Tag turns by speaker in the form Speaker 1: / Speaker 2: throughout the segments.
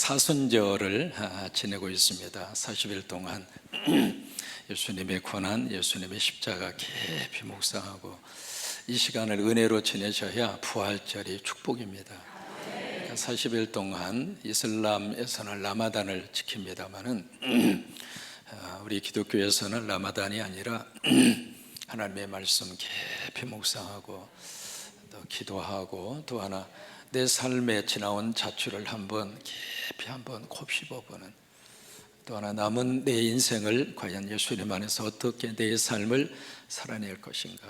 Speaker 1: 사순절을 지내고 있습니다. 40일 동안 예수님의 고난, 예수님의 십자가 깊이 묵상하고 이 시간을 은혜로 지내셔야 부활절이 축복입니다. 40일 동안 이슬람에서는 라마단을 지킵니다마는 우리 기독교에서는 라마단이 아니라 하나님의 말씀 깊이 묵상하고 또 기도하고 또 하나 내 삶에 지나온 자취를 한번 깊이 한번 곱씹어보는 또 하나 남은 내 인생을 과연 예수님 안에서 어떻게 내 삶을 살아낼 것인가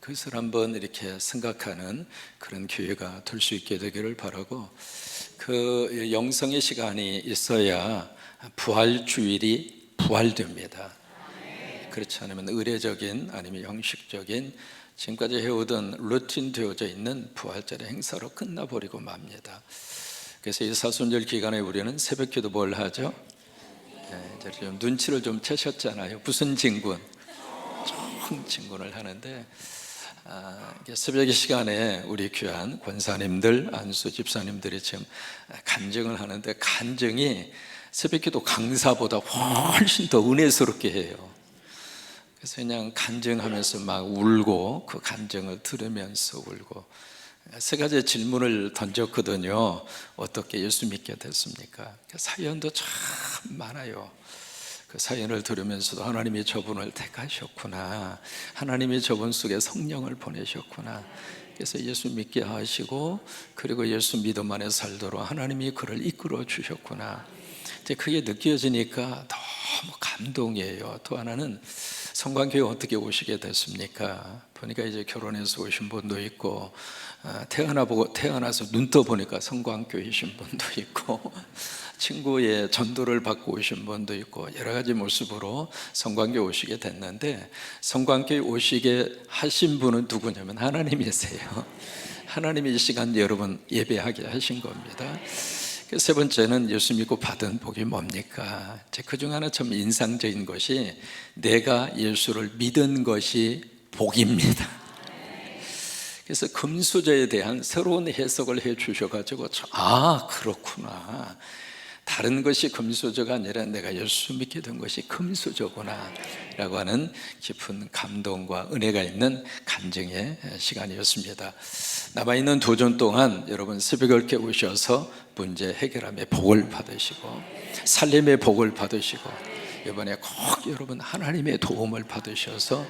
Speaker 1: 그것을 한번 이렇게 생각하는 그런 기회가 될 수 있게 되기를 바라고 그 영성의 시간이 있어야 부활주일이 부활됩니다. 그렇지 않으면 의례적인 아니면 형식적인 지금까지 해오던 루틴 되어져 있는 부활절의 행사로 끝나버리고 맙니다. 그래서 이 사순절 기간에 우리는 새벽기도 뭘 하죠? 이제 좀 눈치를 좀 채셨잖아요. 무슨 진군? 진군을 하는데 새벽의 시간에 우리 귀한 권사님들, 안수 집사님들이 지금 간증을 하는데 간증이 새벽기도 강사보다 훨씬 더 은혜스럽게 해요. 그래서 그냥 간증하면서 막 울고 그 간증을 들으면서 울고 세 가지 질문을 던졌거든요. 어떻게 예수 믿게 됐습니까? 사연도 참 많아요. 그 사연을 들으면서도 하나님이 저분을 택하셨구나, 하나님이 저분 속에 성령을 보내셨구나, 그래서 예수 믿게 하시고 그리고 예수 믿음 안에 살도록 하나님이 그를 이끌어 주셨구나. 이제 그게 느껴지니까 너무 감동이에요. 또 하나는 성관교회 어떻게 오시게 됐습니까? 보니까 이제 결혼해서 오신 분도 있고 태어나서 눈 떠보니까 성관교회이신 분도 있고 친구의 전도를 받고 오신 분도 있고 여러 가지 모습으로 성관교회 오시게 됐는데 성관교회 오시게 하신 분은 누구냐면 하나님이세요. 하나님이 이 시간 여러분 예배하게 하신 겁니다. 세 번째는 예수 믿고 받은 복이 뭡니까? 그중 하나 참 인상적인 것이 내가 예수를 믿은 것이 복입니다. 그래서 금수저에 대한 새로운 해석을 해 주셔가지고 그렇구나, 다른 것이 금수저가 아니라 내가 예수 믿게 된 것이 금수저구나 라고 하는 깊은 감동과 은혜가 있는 간증의 시간이었습니다. 남아있는 도전 동안 여러분 새벽에 이렇게 오셔서 문제 해결함의 복을 받으시고 살림의 복을 받으시고 이번에 꼭 여러분 하나님의 도움을 받으셔서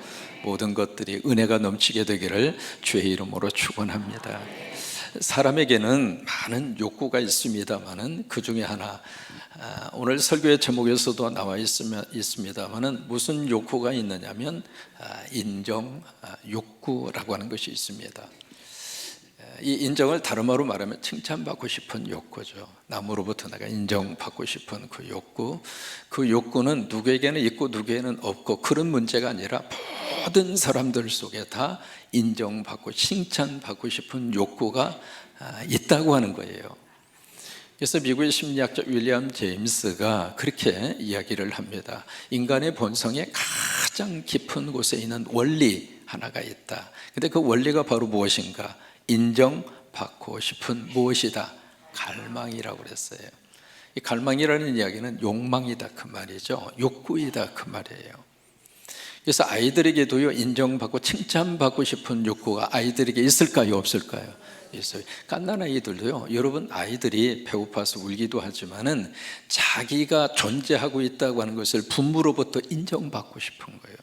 Speaker 1: 모든 것들이 은혜가 넘치게 되기를 주의 이름으로 축원합니다. 사람에게는 많은 욕구가 있습니다만은 그 중에 하나 오늘 설교의 제목에서도 나와 있습니다만은 무슨 욕구가 있느냐면 인정 욕구라고 하는 것이 있습니다. 이 인정을 다른 말로 말하면 칭찬받고 싶은 욕구죠. 남으로부터 내가 인정받고 싶은 그 욕구, 그 욕구는 누구에게는 있고 누구에게는 없고 그런 문제가 아니라 모든 사람들 속에 다 인정받고 칭찬받고 싶은 욕구가 있다고 하는 거예요. 그래서 미국의 심리학자 윌리엄 제임스가 그렇게 이야기를 합니다. 인간의 본성의 가장 깊은 곳에 있는 원리 하나가 있다. 근데 그 원리가 바로 무엇인가? 인정받고 싶은 무엇이다? 갈망이라고 그랬어요. 이 갈망이라는 이야기는 욕망이다 그 말이죠. 욕구이다 그 말이에요. 그래서 아이들에게도요 인정받고 칭찬받고 싶은 욕구가 아이들에게 있을까요? 없을까요? 있어요. 갓난 아이들도요, 여러분 아이들이 배고파서 울기도 하지만은 자기가 존재하고 있다고 하는 것을 부모로부터 인정받고 싶은 거예요.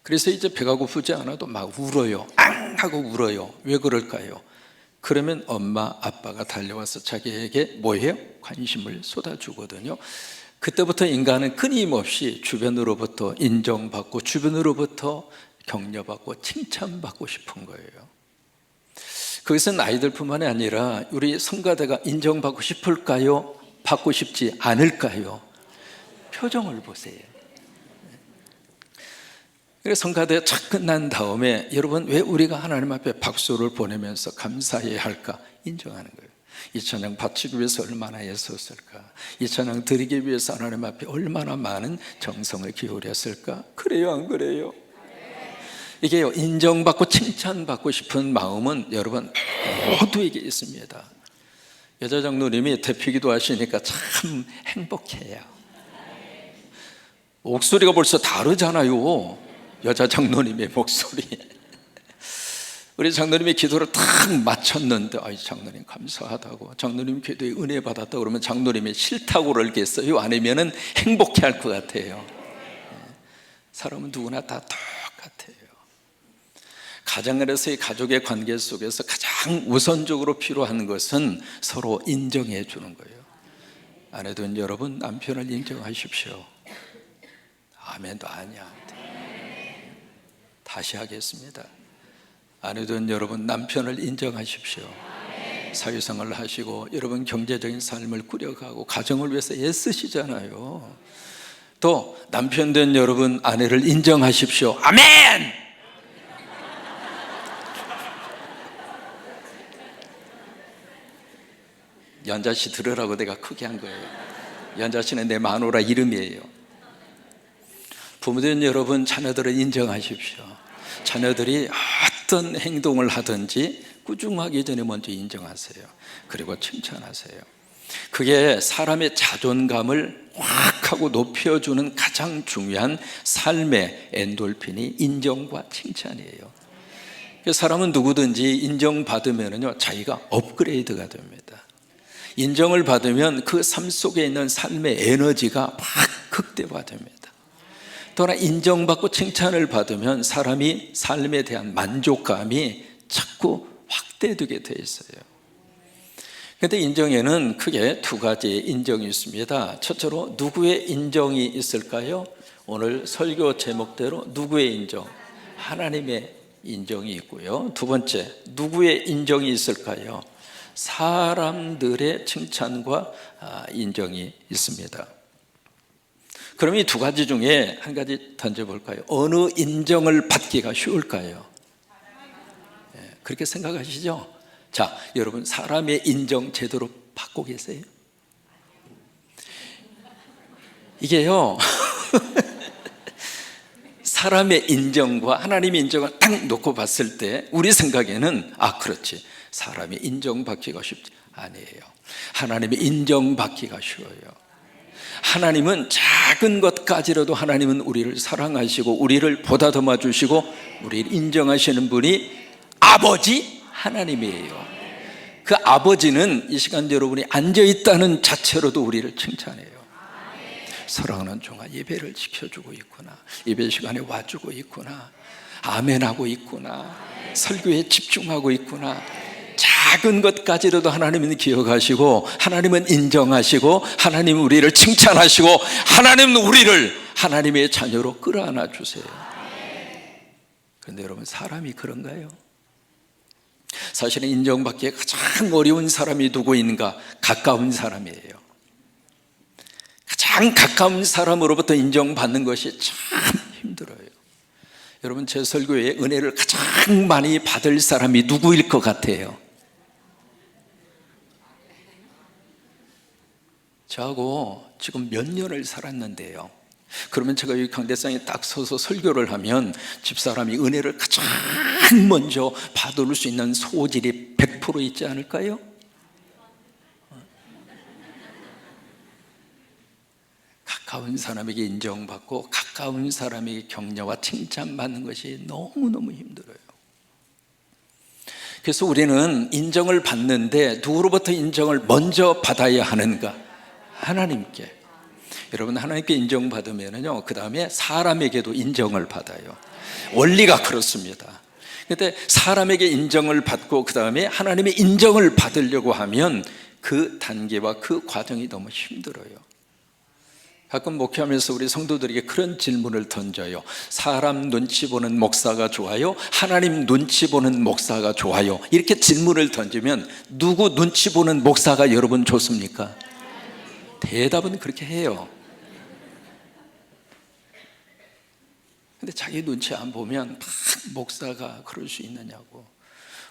Speaker 1: 그래서 이제 배가 고프지 않아도 막 울어요. 앙 하고 울어요. 왜 그럴까요? 그러면 엄마 아빠가 달려와서 자기에게 뭐예요? 관심을 쏟아주거든요. 그때부터 인간은 끊임없이 주변으로부터 인정받고 주변으로부터 격려받고 칭찬받고 싶은 거예요. 그것은 아이들뿐만이 아니라 우리 성가대가 인정받고 싶을까요? 받고 싶지 않을까요? 표정을 보세요. 그래서 성가대 착 끝난 다음에 여러분 왜 우리가 하나님 앞에 박수를 보내면서 감사해야 할까? 인정하는 거예요. 이 찬양 바치기 위해서 얼마나 애썼을까? 이 찬양 드리기 위해서 하나님 앞에 얼마나 많은 정성을 기울였을까? 그래요, 안 그래요? 이게요, 인정받고 칭찬받고 싶은 마음은 여러분 모두에게 있습니다. 여자 장로님이 대피기도 하시니까 참 행복해요. 목소리가 벌써 다르잖아요. 여자 장로님의 목소리. 우리 장로님이 기도를 탁 마쳤는데, 아이 장로님 감사하다고, 장로님 기도에 은혜 받았다고 그러면 장로님이 싫다고 그러겠어요? 아니면은 행복해 할 것 같아요? 사람은 누구나 다 똑같아요. 가정 안에서의 가족의 관계 속에서 가장 우선적으로 필요한 것은 서로 인정해 주는 거예요. 아내든 여러분, 남편을 인정하십시오. 아멘도 아니야. 다시 하겠습니다. 아내든 여러분, 남편을 인정하십시오. 사회생활을 하시고 여러분 경제적인 삶을 꾸려가고 가정을 위해서 애쓰시잖아요. 또 남편 된 여러분, 아내를 인정하십시오. 아멘! 연자씨 들으라고 내가 크게 한 거예요. 연자씨는 내 마누라 이름이에요. 부모된 여러분, 자녀들을 인정하십시오. 자녀들이 어떤 행동을 하든지 꾸중하기 전에 먼저 인정하세요. 그리고 칭찬하세요. 그게 사람의 자존감을 확 하고 높여주는 가장 중요한 삶의 엔돌핀이 인정과 칭찬이에요. 사람은 누구든지 인정받으면요, 자기가 업그레이드가 됩니다. 인정을 받으면 그 삶 속에 있는 삶의 에너지가 확 극대화됩니다. 또한 인정받고 칭찬을 받으면 사람이 삶에 대한 만족감이 자꾸 확대되게 돼 있어요. 그런데 인정에는 크게 두 가지의 인정이 있습니다. 첫째로 누구의 인정이 있을까요? 오늘 설교 제목대로 누구의 인정? 하나님의 인정이 있고요. 두 번째, 누구의 인정이 있을까요? 사람들의 칭찬과 인정이 있습니다. 그럼 이 두 가지 중에 한 가지 던져볼까요? 어느 인정을 받기가 쉬울까요? 그렇게 생각하시죠? 자, 여러분, 사람의 인정 제대로 받고 계세요? 이게요 사람의 인정과 하나님의 인정을 딱 놓고 봤을 때 우리 생각에는 그렇지, 사람의 인정받기가 쉽지 아니에요. 하나님의 인정받기가 쉬워요. 하나님은 작은 것까지라도 하나님은 우리를 사랑하시고 우리를 보다듬어 주시고 우리를 인정하시는 분이 아버지 하나님이에요. 그 아버지는 이 시간 여러분이 앉아있다는 자체로도 우리를 칭찬해요. 사랑하는 종아, 예배를 지켜주고 있구나, 예배 시간에 와주고 있구나, 아멘하고 있구나, 설교에 집중하고 있구나. 작은 것까지라도 하나님은 기억하시고 하나님은 인정하시고 하나님은 우리를 칭찬하시고 하나님은 우리를 하나님의 자녀로 끌어안아 주세요. 그런데 여러분, 사람이 그런가요? 사실은 인정받기에 가장 어려운 사람이 누구인가? 가까운 사람이에요. 가장 가까운 사람으로부터 인정받는 것이 참 힘들어요. 여러분, 제 설교에 은혜를 가장 많이 받을 사람이 누구일 것 같아요? 저하고 지금 몇 년을 살았는데요, 그러면 제가 여기 강대상에 딱 서서 설교를 하면 집사람이 은혜를 가장 먼저 받을 수 있는 소질이 100% 있지 않을까요? 가까운 사람에게 인정받고 가까운 사람에게 격려와 칭찬받는 것이 너무너무 힘들어요. 그래서 우리는 인정을 받는데 누구로부터 인정을 먼저 받아야 하는가? 하나님께. 여러분, 하나님께 인정받으면요, 그 다음에 사람에게도 인정을 받아요. 원리가 그렇습니다. 그런데 사람에게 인정을 받고 그 다음에 하나님의 인정을 받으려고 하면 그 단계와 그 과정이 너무 힘들어요. 가끔 목회하면서 우리 성도들에게 그런 질문을 던져요. 사람 눈치 보는 목사가 좋아요? 하나님 눈치 보는 목사가 좋아요? 이렇게 질문을 던지면 누구 눈치 보는 목사가 여러분 좋습니까? 대답은 그렇게 해요. 근데 자기 눈치 안 보면 목사가 그럴 수 있느냐고,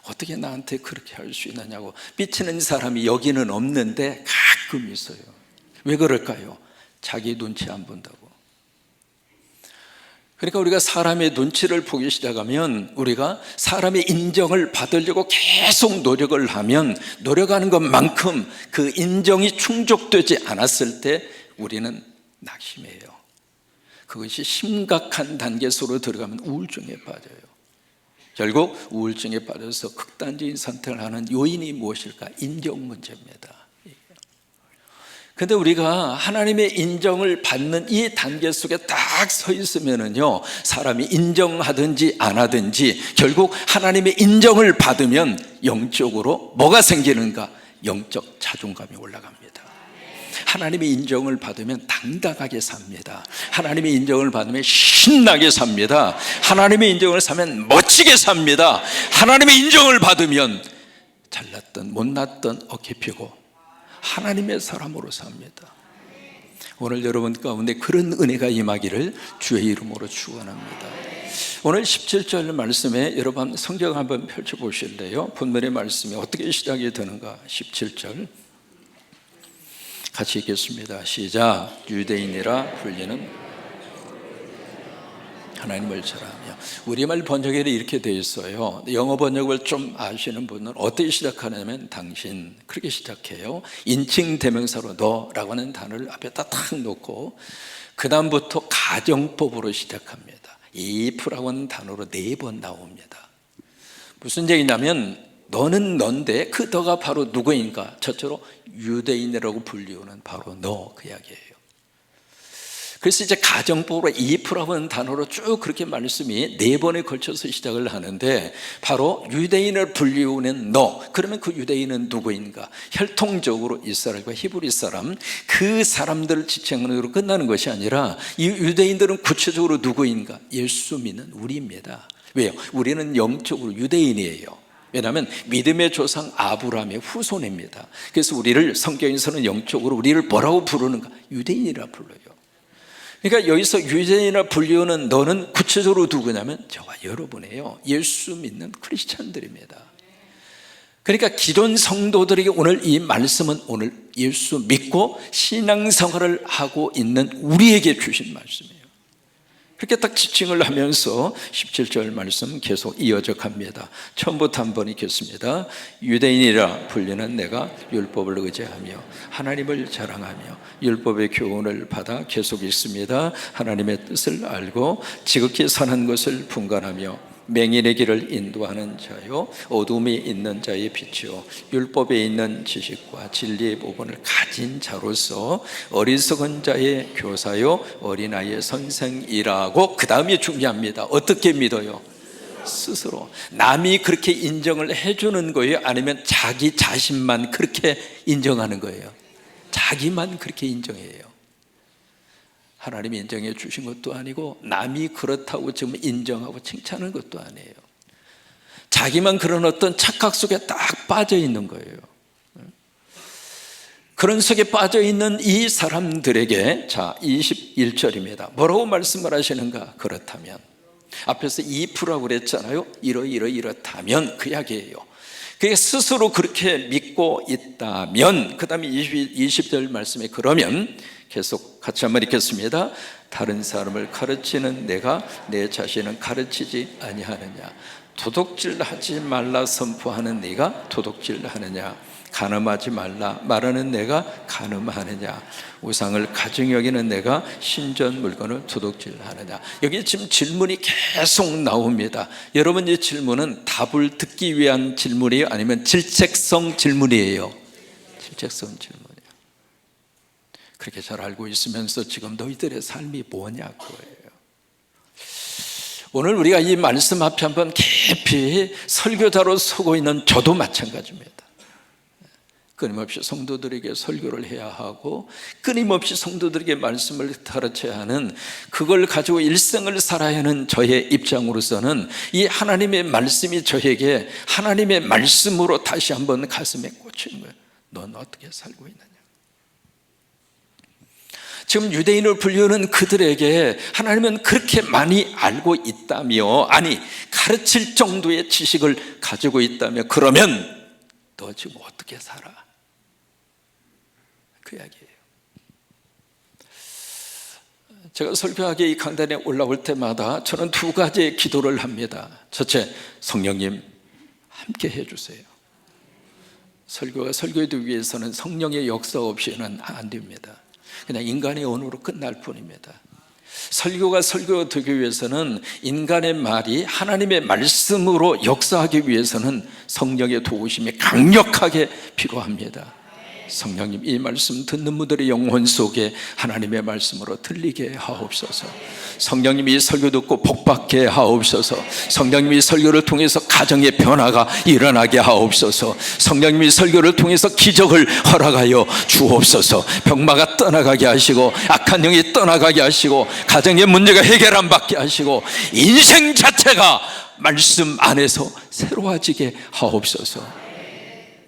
Speaker 1: 어떻게 나한테 그렇게 할 수 있느냐고 삐치는 사람이 여기는 없는데 가끔 있어요. 왜 그럴까요? 자기 눈치 안 본다고. 그러니까 우리가 사람의 눈치를 보기 시작하면, 우리가 사람의 인정을 받으려고 계속 노력을 하면, 노력하는 것만큼 그 인정이 충족되지 않았을 때 우리는 낙심해요. 그것이 심각한 단계로 들어가면 우울증에 빠져요. 결국 우울증에 빠져서 극단적인 선택을 하는 요인이 무엇일까? 인정 문제입니다. 근데 우리가 하나님의 인정을 받는 이 단계 속에 딱 서 있으면은요, 사람이 인정하든지 안 하든지 결국 하나님의 인정을 받으면 영적으로 뭐가 생기는가? 영적 자존감이 올라갑니다. 하나님의 인정을 받으면 당당하게 삽니다. 하나님의 인정을 받으면 신나게 삽니다. 하나님의 인정을 사면 멋지게 삽니다. 하나님의 인정을 받으면 잘났던 못났던 어깨 펴고 하나님의 사람으로 삽니다. 오늘 여러분 가운데 그런 은혜가 임하기를 주의 이름으로 축원합니다. 오늘 17절 말씀에 여러분 성경 한번 펼쳐보실래요? 본문의 말씀이 어떻게 시작이 되는가? 17절 같이 읽겠습니다. 시작. 유대인이라 불리는 하나님을 절하며. 우리말 번역에는 이렇게 되어 있어요. 영어 번역을 좀 아시는 분은 어떻게 시작하냐면 당신, 그렇게 시작해요. 인칭 대명사로 너라고 하는 단어를 앞에다 탁 놓고 그 다음부터 가정법으로 시작합니다. if라고 하는 단어로 4번 나옵니다. 무슨 얘기냐면 너는 넌데 그 너가 바로 누구인가? 저처럼 유대인이라고 불리우는 바로 너, 그 이야기예요. 그래서 이제 가정법으로 if라고 하는 단어로 쭉 그렇게 말씀이 4번에 걸쳐서 시작을 하는데, 바로 유대인을 불리우는 너, 그러면 그 유대인은 누구인가? 혈통적으로 이스라엘과 히브리 사람, 그 사람들을 지칭으로 끝나는 것이 아니라 이 유대인들은 구체적으로 누구인가? 예수 믿는 우리입니다. 왜요? 우리는 영적으로 유대인이에요. 왜냐하면 믿음의 조상 아브라함의 후손입니다. 그래서 우리를 성경에서는 영적으로 우리를 뭐라고 부르는가? 유대인이라 불러요. 그러니까 여기서 유대인이라 불리우는 너는 구체적으로 누구냐면 저와 여러분이에요. 예수 믿는 크리스찬들입니다. 그러니까 기존 성도들에게 오늘 이 말씀은 오늘 예수 믿고 신앙생활을 하고 있는 우리에게 주신 말씀이에요. 그렇게 딱 지칭을 하면서 17절 말씀 계속 이어져 갑니다. 처음부터 한번 읽겠습니다. 유대인이라 불리는 내가 율법을 의지하며 하나님을 자랑하며 율법의 교훈을 받아 계속 읽습니다. 하나님의 뜻을 알고 지극히 선한 것을 분간하며 맹인의 길을 인도하는 자요 어둠이 있는 자의 빛이요 율법에 있는 지식과 진리의 부분을 가진 자로서 어리석은 자의 교사요 어린아이의 선생이라고. 그 다음이 중요합니다. 어떻게 믿어요? 스스로. 남이 그렇게 인정을 해주는 거예요? 아니면 자기 자신만 그렇게 인정하는 거예요? 자기만 그렇게 인정해요. 하나님이 인정해 주신 것도 아니고 남이 그렇다고 지금 인정하고 칭찬하는 것도 아니에요. 자기만 그런 어떤 착각 속에 딱 빠져 있는 거예요. 그런 속에 빠져 있는 이 사람들에게 자 21절입니다. 뭐라고 말씀을 하시는가? 그렇다면, 앞에서 if라고 그랬잖아요. 이렇다면 그 이야기예요. 그게 스스로 그렇게 믿고 있다면, 그 다음에 20절 말씀에 그러면 계속 같이 한번 읽겠습니다. 다른 사람을 가르치는 내가 내 자신은 가르치지 아니하느냐? 도둑질하지 말라 선포하는 네가 도둑질하느냐? 간음하지 말라 말하는 내가 간음하느냐? 우상을 가증히 여기는 내가 신전 물건을 도둑질하느냐? 여기 지금 질문이 계속 나옵니다. 여러분, 이 질문은 답을 듣기 위한 질문이에요? 아니면 질책성 질문이에요? 질책성 질문이에요. 그렇게 잘 알고 있으면서 지금 너희들의 삶이 뭐냐 그거예요. 오늘 우리가 이 말씀 앞에 한번 깊이 설교자로 서고 있는 저도 마찬가지입니다. 끊임없이 성도들에게 설교를 해야 하고 끊임없이 성도들에게 말씀을 가르쳐야 하는, 그걸 가지고 일생을 살아야 하는 저의 입장으로서는 이 하나님의 말씀이 저에게 하나님의 말씀으로 다시 한번 가슴에 꽂히는 거예요. 넌 어떻게 살고 있느냐? 지금 유대인을 불리우는 그들에게 하나님은 그렇게 많이 알고 있다며, 아니 가르칠 정도의 지식을 가지고 있다며, 그러면 너 지금 어떻게 살아? 그 이야기예요. 제가 설교하기 이 강단에 올라올 때마다 저는 두 가지의 기도를 합니다. 첫째, 성령님 함께 해주세요. 설교가 설교되기 위해서는 성령의 역사 없이는 안 됩니다. 그냥 인간의 언어로 끝날 뿐입니다. 설교가 설교되기 위해서는 인간의 말이 하나님의 말씀으로 역사하기 위해서는 성령의 도우심이 강력하게 필요합니다. 성령님, 이 말씀 듣는 분들의 영혼 속에 하나님의 말씀으로 들리게 하옵소서. 성령님이 이 설교 듣고 복받게 하옵소서. 성령님이 이 설교를 통해서 가정의 변화가 일어나게 하옵소서. 성령님이 이 설교를 통해서 기적을 허락하여 주옵소서. 병마가 떠나가게 하시고 악한 영이 떠나가게 하시고 가정의 문제가 해결 안 받게 하시고 인생 자체가 말씀 안에서 새로워지게 하옵소서.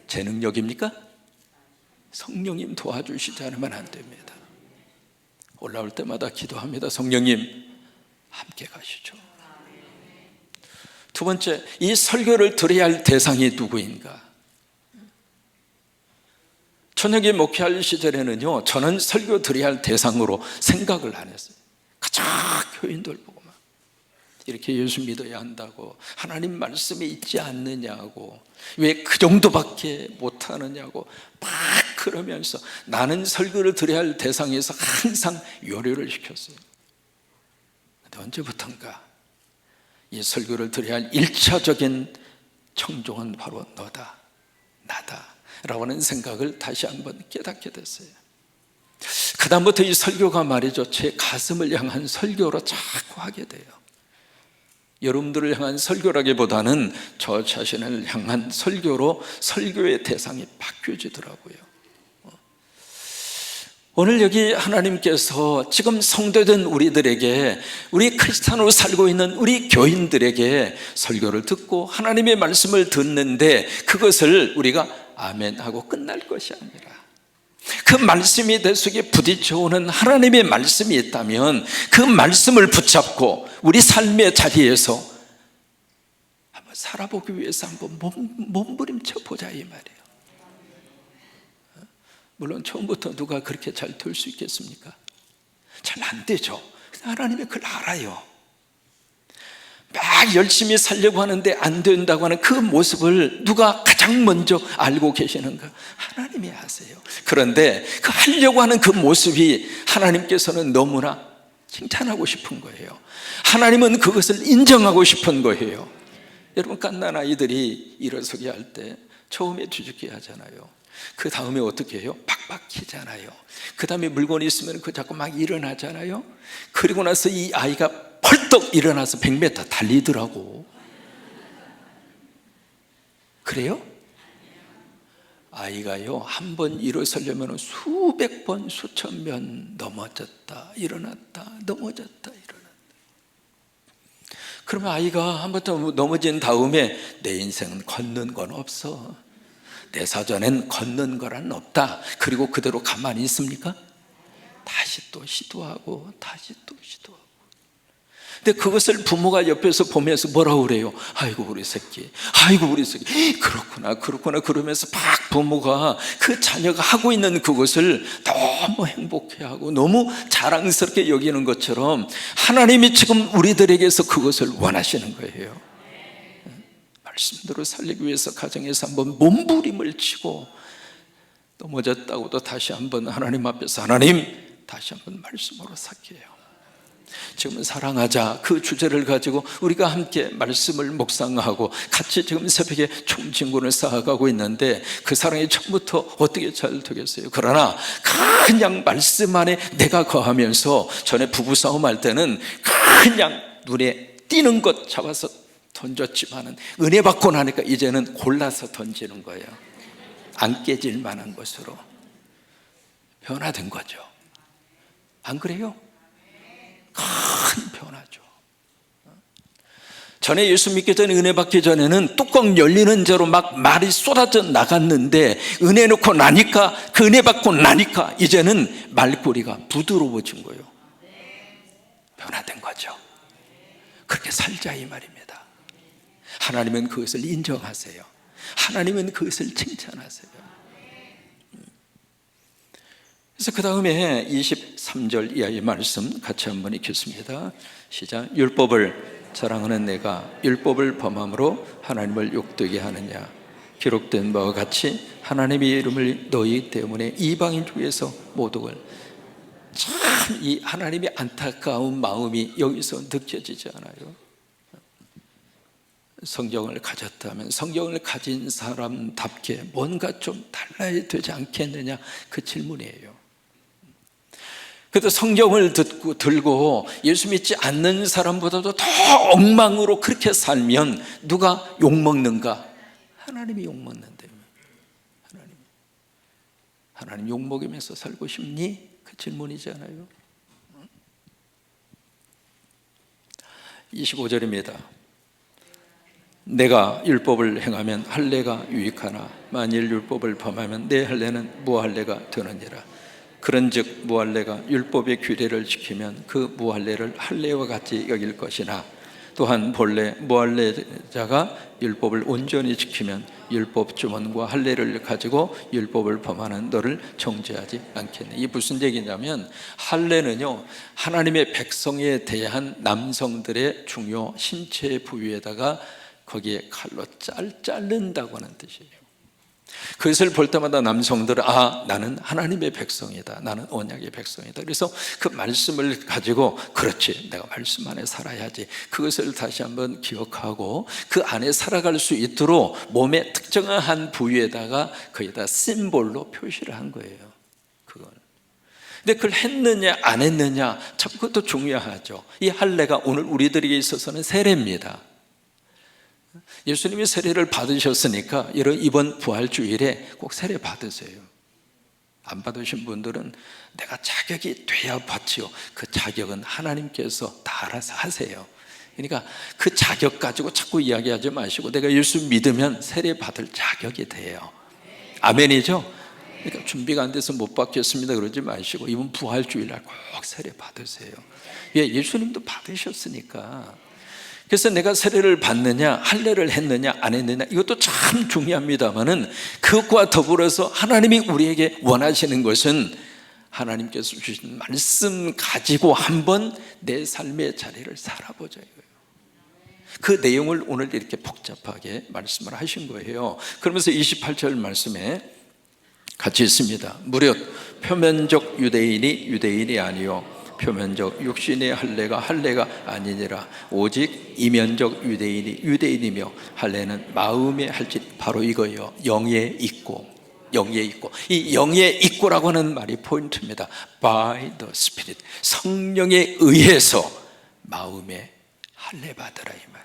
Speaker 1: 제 능력입니까? 성령님 도와주시지 않으면 안 됩니다. 올라올 때마다 기도합니다. 성령님 함께 가시죠. 두 번째, 이 설교를 들어야 할 대상이 누구인가? 저녁에 목회할 시절에는요, 저는 설교 드려야 할 대상으로 생각을 안 했어요. 가장 교인들 보고 막 이렇게 예수 믿어야 한다고, 하나님 말씀에 있지 않느냐고, 왜 그 정도밖에 못하느냐고 막 그러면서 나는 설교를 드려야 할 대상에서 항상 요리를 시켰어요. 그런데 언제부턴가 이 설교를 드려야 할 1차적인 청종은 바로 너다, 나다 라고 하는 생각을 다시 한번 깨닫게 됐어요. 그 다음부터 이 설교가 말이죠, 제 가슴을 향한 설교로 자꾸 하게 돼요. 여러분들을 향한 설교라기보다는 저 자신을 향한 설교로 설교의 대상이 바뀌어지더라고요. 오늘 여기 하나님께서 지금 성도된 우리들에게, 우리 크리스찬으로 살고 있는 우리 교인들에게 설교를 듣고 하나님의 말씀을 듣는데 그것을 우리가 아멘 하고 끝날 것이 아니라 그 말씀이 내 속에 부딪혀오는 하나님의 말씀이 있다면 그 말씀을 붙잡고 우리 삶의 자리에서 한번 살아보기 위해서 한번 몸부림쳐 보자 이 말이에요. 물론 처음부터 누가 그렇게 잘 될 수 있겠습니까? 잘 안 되죠. 하나님이 그걸 알아요. 막 열심히 살려고 하는데 안 된다고 하는 그 모습을 누가 가장 먼저 알고 계시는가? 하나님이 아세요. 그런데 그 하려고 하는 그 모습이 하나님께서는 너무나 칭찬하고 싶은 거예요. 하나님은 그것을 인정하고 싶은 거예요. 여러분, 갓난 아이들이 일어서기 할 때 처음에 뒤죽게 하잖아요. 그 다음에 어떻게 해요? 박박히잖아요. 그 다음에 물건이 있으면 그 자꾸 막 일어나잖아요. 그리고 나서 이 아이가 펄떡 일어나서 100m 달리더라고. 그래요? 아이가요, 한 번 일어서려면 수백 번, 수천 번 넘어졌다 일어났다 넘어졌다 일어났다. 그러면 아이가 한 번 더 넘어진 다음에 내 인생은 걷는 건 없어, 내 사전엔 걷는 거란 없다, 그리고 그대로 가만히 있습니까? 다시 또 시도하고 다시 또 시도하고. 근데 그것을 부모가 옆에서 보면서 뭐라고 그래요? 아이고 우리 새끼, 아이고 우리 새끼, 그렇구나 그렇구나 그러면서 막 부모가 그 자녀가 하고 있는 그것을 너무 행복해하고 너무 자랑스럽게 여기는 것처럼 하나님이 지금 우리들에게서 그것을 원하시는 거예요. 말씀대로 살리기 위해서 가정에서 한번 몸부림을 치고 넘어졌다고도 다시 한번 하나님 앞에서 하나님 다시 한번 말씀으로 살게요. 지금은 사랑하자 그 주제를 가지고 우리가 함께 말씀을 묵상하고 같이 지금 새벽에 총진군을 쌓아가고 있는데 그 사랑이 처음부터 어떻게 잘 되겠어요? 그러나 그냥 말씀 안에 내가 거하면서 전에 부부싸움 할 때는 그냥 눈에 띄는 것 잡아서 던졌지만은 은혜 받고 나니까 이제는 골라서 던지는 거예요. 안 깨질 만한 것으로 변화된 거죠. 안 그래요? 큰 변화죠. 전에 예수 믿기 전에, 은혜 받기 전에는 뚜껑 열리는 대로 막 말이 쏟아져 나갔는데 은혜 놓고 나니까, 그 은혜 받고 나니까 이제는 말꼬리가 부드러워진 거예요. 변화된 거죠. 그렇게 살자 이 말입니다. 하나님은 그것을 인정하세요. 하나님은 그것을 칭찬하세요. 그래서 그 다음에 23절 이하의 말씀 같이 한번 읽겠습니다. 시작. 율법을 자랑하는 내가 율법을 범함으로 하나님을 욕되게 하느냐. 기록된 바와 같이 하나님의 이름을 너희 때문에 이방인 중에서 모독을. 참 이 하나님의 안타까운 마음이 여기서 느껴지지 않아요? 성경을 가졌다면 성경을 가진 사람답게 뭔가 좀 달라야 되지 않겠느냐, 그 질문이에요. 그래도 성경을 들고 예수 믿지 않는 사람보다도 더 엉망으로 그렇게 살면 누가 욕먹는가? 하나님이 욕먹는다며. 하나님 욕먹이면서 살고 싶니? 그 질문이잖아요. 25절입니다. 내가 율법을 행하면 할례가 유익하나 만일 율법을 범하면 내 할례는 무할례가 되느니라. 그런즉 무할례가 율법의 규례를 지키면 그 무할례를 할례와 같이 여길 것이나 또한 본래 무할례자가 율법을 온전히 지키면 율법 주문과 할례를 가지고 율법을 범하는 너를 정죄하지 않겠네. 이게 무슨 얘기냐면, 할례는요 하나님의 백성에 대한 남성들의 중요 신체 부위에다가 거기에 칼로 자른다고 하는 뜻이에요. 그것을 볼 때마다 남성들은 나는 하나님의 백성이다, 나는 언약의 백성이다. 그래서 그 말씀을 가지고 그렇지, 내가 말씀 안에 살아야지, 그것을 다시 한번 기억하고 그 안에 살아갈 수 있도록 몸의 특정한 부위에다가 거기다 심볼로 표시를 한 거예요. 그걸. 근데 그걸 했느냐 안 했느냐, 참 그것도 중요하죠. 이 할례가 오늘 우리들에게 있어서는 세례입니다. 예수님이 세례를 받으셨으니까 이번 부활주일에 꼭 세례 받으세요. 안 받으신 분들은 내가 자격이 돼야 받지요. 그 자격은 하나님께서 다 알아서 하세요. 그러니까 그 자격 가지고 자꾸 이야기하지 마시고, 내가 예수 믿으면 세례 받을 자격이 돼요. 아멘이죠? 그러니까 준비가 안 돼서 못 받겠습니다 그러지 마시고 이번 부활주일날 꼭 세례 받으세요. 예수님도 받으셨으니까. 그래서 내가 세례를 받느냐, 할례를 했느냐 안 했느냐, 이것도 참 중요합니다만은 그것과 더불어서 하나님이 우리에게 원하시는 것은 하나님께서 주신 말씀 가지고 한번 내 삶의 자리를 살아보자 이거예요. 그 내용을 오늘 이렇게 복잡하게 말씀을 하신 거예요. 그러면서 28절 말씀에 같이 있습니다. 무릇 표면적 유대인이 아니요 표면적 육신의 할례가 아니니라. 오직 이면적 유대인이 유대인이며 할례는 마음의 할짓, 바로 이거예요. 영에 있고. 이 영에 있고라고 하는 말이 포인트입니다. By the Spirit, 성령에 의해서 마음에 할례 받으라 이 말.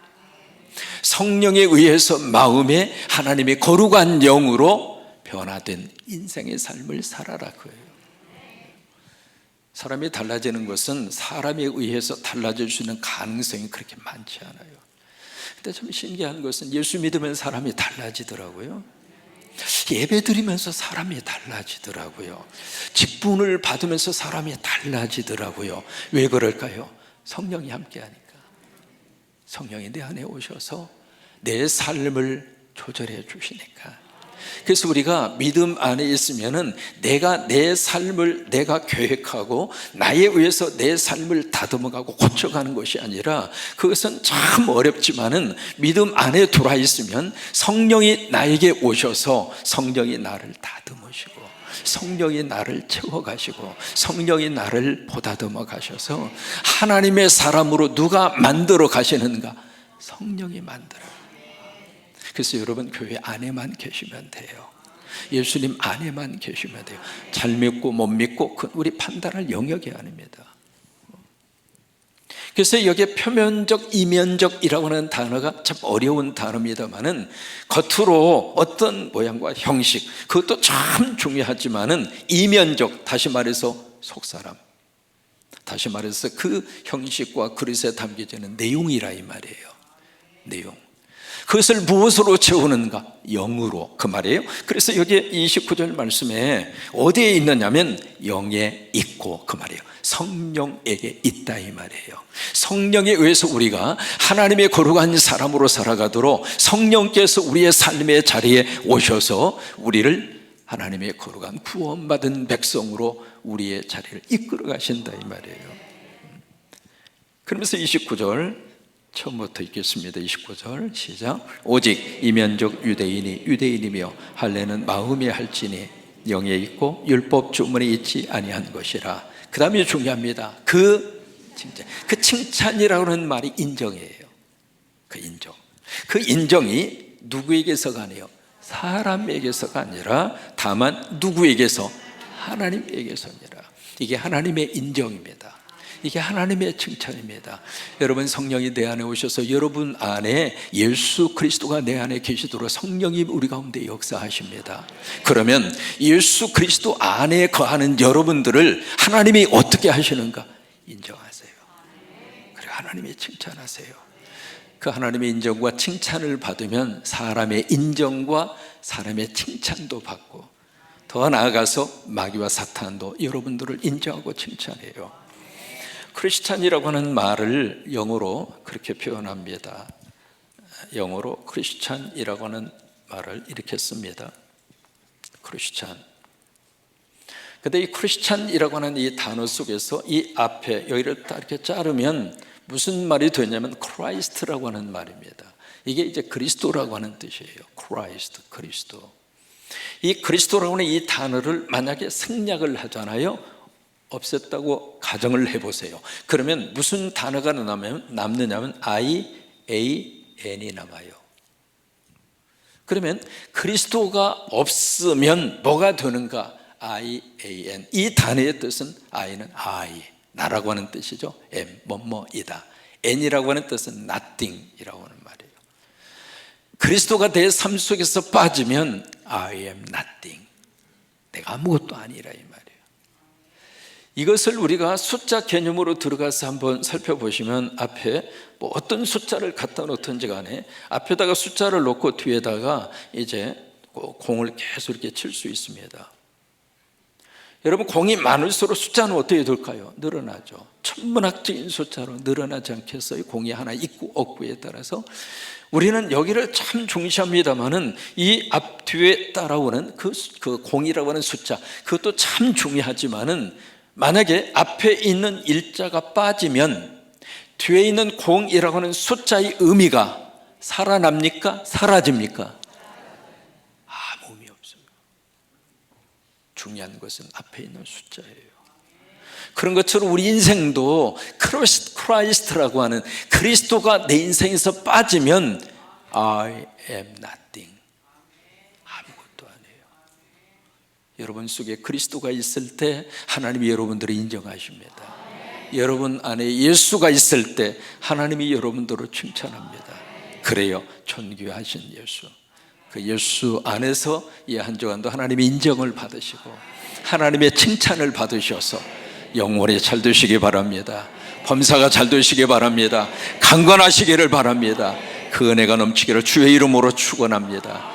Speaker 1: 성령에 의해서 마음에 하나님의 거룩한 영으로 변화된 인생의 삶을 살아라 그거예요. 사람이 달라지는 것은 사람에 의해서 달라질 수 있는 가능성이 그렇게 많지 않아요. 근데 참 신기한 것은 예수 믿으면 사람이 달라지더라고요. 예배 드리면서 사람이 달라지더라고요. 직분을 받으면서 사람이 달라지더라고요. 왜 그럴까요? 성령이 함께하니까. 성령이 내 안에 오셔서 내 삶을 조절해 주시니까. 그래서 우리가 믿음 안에 있으면은 내가 내 삶을 내가 계획하고 나에 의해서 내 삶을 다듬어가고 고쳐가는 것이 아니라, 그것은 참 어렵지만은 믿음 안에 들어와 있으면 성령이 나에게 오셔서 성령이 나를 다듬으시고 성령이 나를 채워가시고 성령이 나를 보다듬어 가셔서 하나님의 사람으로 누가 만들어 가시는가? 성령이 만들어요. 그래서 여러분 교회 안에만 계시면 돼요. 예수님 안에만 계시면 돼요. 잘 믿고 못 믿고 그건 우리 판단할 영역이 아닙니다. 그래서 여기에 표면적, 이면적이라고 하는 단어가 참 어려운 단어입니다만은 겉으로 어떤 모양과 형식, 그것도 참 중요하지만은 이면적, 다시 말해서 속사람, 다시 말해서 그 형식과 그릇에 담겨지는 내용이라 이 말이에요. 내용. 그것을 무엇으로 채우는가? 영으로, 그 말이에요. 그래서 여기 29절 말씀에 어디에 있느냐면 영에 있고, 그 말이에요. 성령에게 있다 이 말이에요. 성령에 의해서 우리가 하나님의 거룩한 사람으로 살아가도록 성령께서 우리의 삶의 자리에 오셔서 우리를 하나님의 거룩한 구원받은 백성으로 우리의 자리를 이끌어 가신다 이 말이에요. 그러면서 29절 처음부터 읽겠습니다. 29절 시작. 오직 이면적 유대인이 유대인이며 할례는 마음에 할지니 영에 있고 율법 주문에 있지 아니한 것이라. 그 다음이 중요합니다. 그 칭찬이라고 하는 말이 인정이에요. 그 인정이 누구에게서가 아니에요. 사람에게서가 아니라 다만 누구에게서? 하나님에게서니라. 이게 하나님의 인정입니다. 이게 하나님의 칭찬입니다. 여러분, 성령이 내 안에 오셔서 여러분 안에 예수 그리스도가 내 안에 계시도록 성령이 우리 가운데 역사하십니다. 그러면 예수 그리스도 안에 거하는 여러분들을 하나님이 어떻게 하시는가? 인정하세요. 그리고 하나님이 칭찬하세요. 그 하나님의 인정과 칭찬을 받으면 사람의 인정과 사람의 칭찬도 받고, 더 나아가서 마귀와 사탄도 여러분들을 인정하고 칭찬해요. 크리스찬이라고 하는 말을 영어로 그렇게 표현합니다. 영어로 크리스찬이라고 하는 말을 이렇게 씁니다. 크리스찬. 근데 이 크리스찬이라고 하는 이 단어 속에서 이 앞에 여기를 딱 이렇게 자르면 무슨 말이 되냐면 크라이스트라고 하는 말입니다. 이게 이제 그리스도라고 하는 뜻이에요. 크라이스트, 그리스도. 이 그리스도라고 하는 이 단어를 만약에 생략을 하잖아요. 없앴다고 가정을 해보세요. 그러면 무슨 단어가 남느냐면 IAN이 남아요. 그러면 그리스도가 없으면 뭐가 되는가? IAN. 이 단어의 뜻은 I는 I, 나라고 하는 뜻이죠. M, 뭐뭐이다. N이라고 하는 뜻은 nothing이라고 하는 말이에요. 그리스도가 내 삶 속에서 빠지면 I am nothing, 내가 아무것도 아니라 이 말이에요. 이것을 우리가 숫자 개념으로 들어가서 한번 살펴보시면 앞에 뭐 어떤 숫자를 갖다 놓든지 간에 앞에다가 숫자를 놓고 뒤에다가 이제 공을 계속 이렇게 칠 수 있습니다. 여러분, 공이 많을수록 숫자는 어떻게 될까요? 늘어나죠. 천문학적인 숫자로 늘어나지 않겠어요? 공이 하나 있고 없고에 따라서. 우리는 여기를 참 중시합니다만은 이 앞 뒤에 따라오는 그 공이라고 하는 숫자, 그것도 참 중요하지만은 만약에 앞에 있는 일자가 빠지면 뒤에 있는 공이라고 하는 숫자의 의미가 살아납니까? 사라집니까? 아무 의미 없습니다. 중요한 것은 앞에 있는 숫자예요. 그런 것처럼 우리 인생도 크라이스트라고 하는 그리스도가 내 인생에서 빠지면 I am nothing, 아무것도 아니에요. 여러분 속에 그리스도가 있을 때 하나님이 여러분들을 인정하십니다. 여러분 안에 예수가 있을 때 하나님이 여러분들을 칭찬합니다. 그래요, 존귀하신 예수. 그 예수 안에서 이 한 주간도 하나님의 인정을 받으시고 하나님의 칭찬을 받으셔서 영원히 잘 되시기 바랍니다. 범사가 잘 되시기 바랍니다. 강건하시기를 바랍니다. 그 은혜가 넘치기를 주의 이름으로 축원합니다.